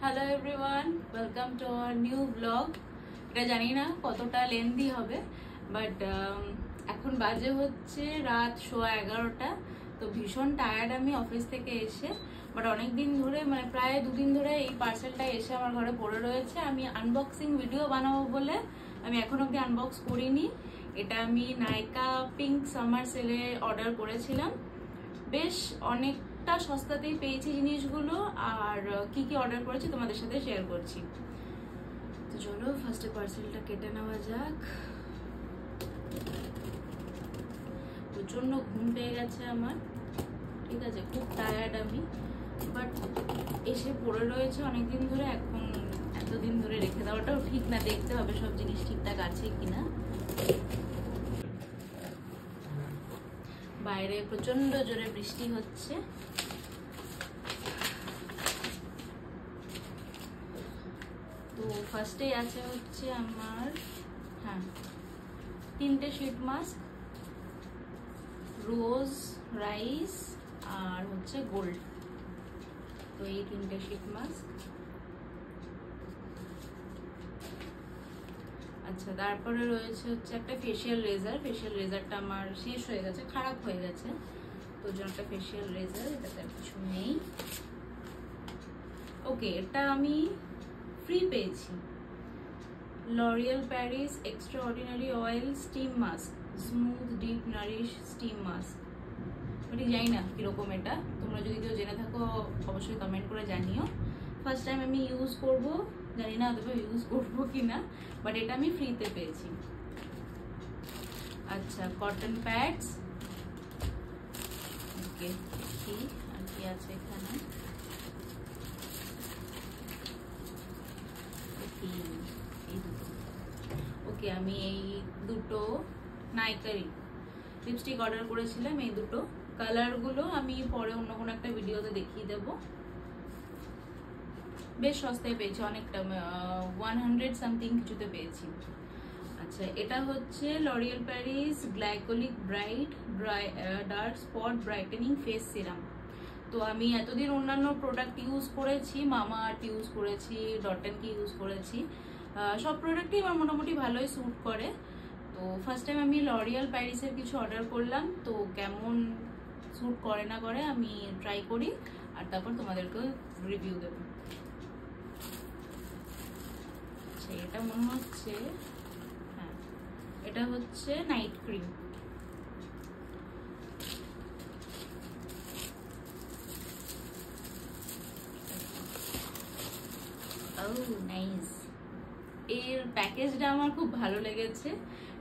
Hello everyone, welcome to our new blog. এটা জানি না কতটা লেন্দি হবে, বাট এখন বাজে হচ্ছে রাত 11:15। তো ভীষণ টায়ার্ড আমি অফিস থেকে এসে, বাট অনেক দিন ধরে মানে প্রায় 2 দিন ধরে এই পার্সেলটা এসে আমার ঘরে পড়ে রয়েছে। আমি আনবক্সিং ভিডিও বানাবো বলে আমি এখন অব্দি আনবক্স করিনি। এটা আমি নাইকা পিঙ্ক সামার সেলে অর্ডার করেছিলাম। বেশ অনেকটা সস্তাতেই পেয়েছি জিনিসগুলো, আর কি কি অর্ডার করেছি তোমাদের সাথে শেয়ার করছি। তো চলো ফার্স্টে পার্সেলটা কেটে নেওয়া যাক। প্রচন্ড ঘুম পেয়ে গেছে আমার, ঠিক আছে, খুব টায়ার্ড আমি, বাট এসে পড়ে রয়েছে অনেকদিন ধরে। এখন এতদিন ধরে রেখে দেওয়াটাও ঠিক না, দেখতে হবে সব জিনিস ঠিকঠাক আছে কিনা। বাইরে প্রচন্ড জোরে বৃষ্টি হচ্ছে। তো ফার্স্টে আছে হচ্ছে আমার 3টে শীট মাস্ক, রোজ, রাইস আর হচ্ছে গোল্ড। তো এই 3টে শীট মাস্ক। আচ্ছা, তারপরে রয়েছে হচ্ছে একটা ফেসিয়াল রেজার। ফেসিয়াল রেজারটা আমার শেষ হয়ে গেছে, খারাপ হয়ে গেছে, তো জন্য একটা ফেসিয়াল রেজার, এটাতে কিছু নেই। ওকে, এটা আমি ফ্রি পেয়েছি। L'Oréal Paris extra ordinary oil steam mask, smooth deep Nourish steam mask. ঠিক জানি না কিরকম এটা, তোমরা যদি কেউ জেনে থাকো অবশ্যই কমেন্ট করে জানিও। ফার্স্ট টাইম আমি ইউজ করব, জানি না অথবা ইউজ করবো কিনা, বাট এটা আমি ফ্রিতে পেয়েছি। আচ্ছা, কটন প্যাডস। ওকে, দেখি আর কি আছে এখানে। ওকে, আমি এই দুটো নাইকারি লিপস্টিক অর্ডার করেছিলাম। এই দুটো কালারগুলো আমি পরে অন্য কোনো একটা ভিডিওতে দেখিয়ে দেবো। বেশ সস্তায় পেয়েছি, অনেকটা 100 সামথিং কিছুতে পেয়েছি। আচ্ছা, এটা হচ্ছে L'Oréal Paris glycolic bright dark spot brightening face serum. তো আমি এতদিন অন্যান্য প্রোডাক্ট ইউজ করেছি, মামা আর্থ ইউজ করেছি, ডট এন্ড কি ইউজ করেছি, সব প্রোডাক্টই আমার মোটামুটি ভালোই স্যুট করে। তো ফার্স্ট টাইম আমি লরিয়াল প্যারিসের কিছু অর্ডার করলাম, তো কেমন স্যুট করে না করে আমি ট্রাই করি, আর তারপর তোমাদেরকে রিভিউ দেবো। এটা মনে হচ্ছে, হ্যাঁ, এটা হচ্ছে নাইট ক্রিম। নাইস, এর প্যাকেজটা আমার খুব ভালো লেগেছে।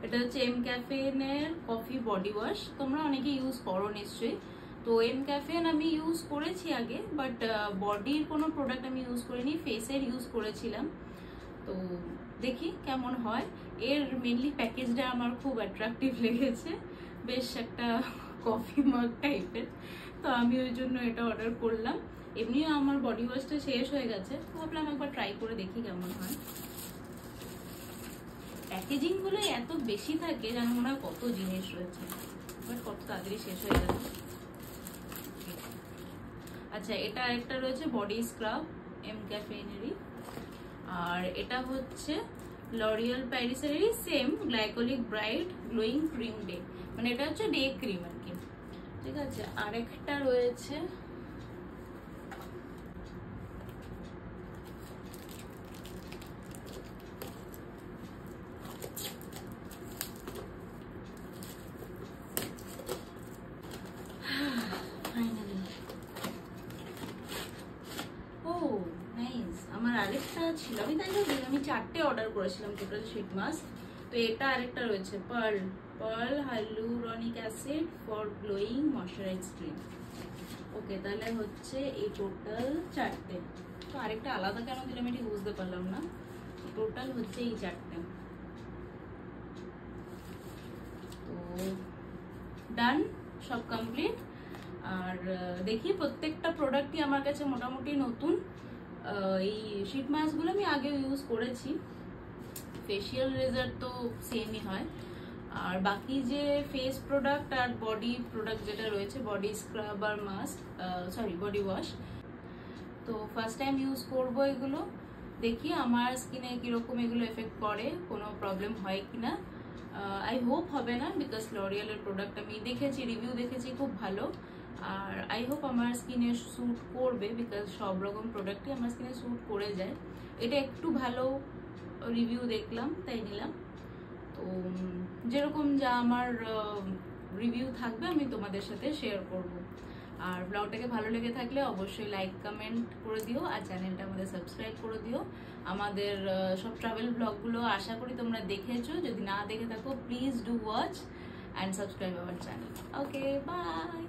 এটা হচ্ছে এম ক্যাফেনের কফি বডি ওয়াশ। তোমরা অনেকে ইউজ করো নিশ্চয়ই। তো এম ক্যাফেন আমি ইউজ করেছি আগে, বাট বডির কোনো প্রোডাক্ট আমি ইউজ করিনি, ফেসের ইউজ করেছিলাম। তো দেখি কেমন হয়। এর মেনলি প্যাকেজটা আমার খুব অ্যাট্রাকটিভ লেগেছে, বেশ একটা কফি মাগ টাইপের। তো আমি ওই জন্য এটা অর্ডার করলাম। এমনিও আমার বডি ওয়াশটা শেষ হয়ে গেছে, ভাবলাম একবার ট্রাই করে দেখি কেমন হয়। প্যাকেজিং গুলো এত বেশি থাকে, যেন মনে হয় কত জিনিস রয়েছে, বাট কত তাড়াতাড়ি শেষ হয়ে গেল। আচ্ছা, এটা আরেকটা রয়েছে বডি স্ক্রাব এম ক্যাফেনেরই, আর এটা হচ্ছে লরিয়াল প্যারিসেরই same glycolic bright glowing cream day, মানে এটা হচ্ছে ডে ক্রিম আর কি। ঠিক আছে, আরেকটা রয়েছে আরেকটা ছিল, আমি তাই না, আমি 4টে অর্ডার করেছিলাম টোটাল শীট মাস্ক। তো এটা আরেকটা রয়েছে pearl hyaluronic acid for glowing moisturize cream. Okay, তাহলে হচ্ছে এই টোটাল 4টে। তো আরেকটা আলাদা কেন দিলাম এটি বুঝতে পারলাম না। টোটাল হচ্ছে এই 4টে। তো ডান, সব কমপ্লিট। আর দেখি, প্রত্যেকটা প্রোডাক্টই আমার কাছে মোটামুটি নতুন। এই শীট মাস্কগুলো আমি আগেও ইউজ করেছি। ফেসিয়াল রেজার তো সেমই হয়, আর বাকি যে ফেস প্রোডাক্ট আর বডি প্রোডাক্ট যেটা রয়েছে, বডি স্ক্রাব আর মাস্ক, সরি বডি ওয়াশ, তো তো ফার্স্ট টাইম ইউজ করব এগুলো, দেখি আমার স্কিনে কিরকম এগুলো এফেক্ট করে, কোনো প্রবলেম হয় কিনা। আই হোপ হবে না, বিকজ লরিয়ালের প্রোডাক্ট আমি দেখেছি, রিভিউ দেখেছি খুব ভালো। আর আই হোপ আমার স্কিনে স্যুট করবে, বিকজ সব রকম প্রোডাক্টই আমার স্কিনে স্যুট করে যায়। এটা একটু ভালো রিভিউ দেখলাম তাই নিলাম। তো যেরকম যা আমার রিভিউ থাকবে আমি তোমাদের সাথে শেয়ার করব। আর ব্লগটাকে ভালো লেগে থাকলে অবশ্যই লাইক কমেন্ট করে দিও, আর চ্যানেলটা আমাদের সাবস্ক্রাইব করে দিও। আমাদের সব ট্রাভেল ব্লগগুলো আশা করি তোমরা দেখেছো, যদি না দেখে থাকো please do watch and subscribe our channel. Okay, by.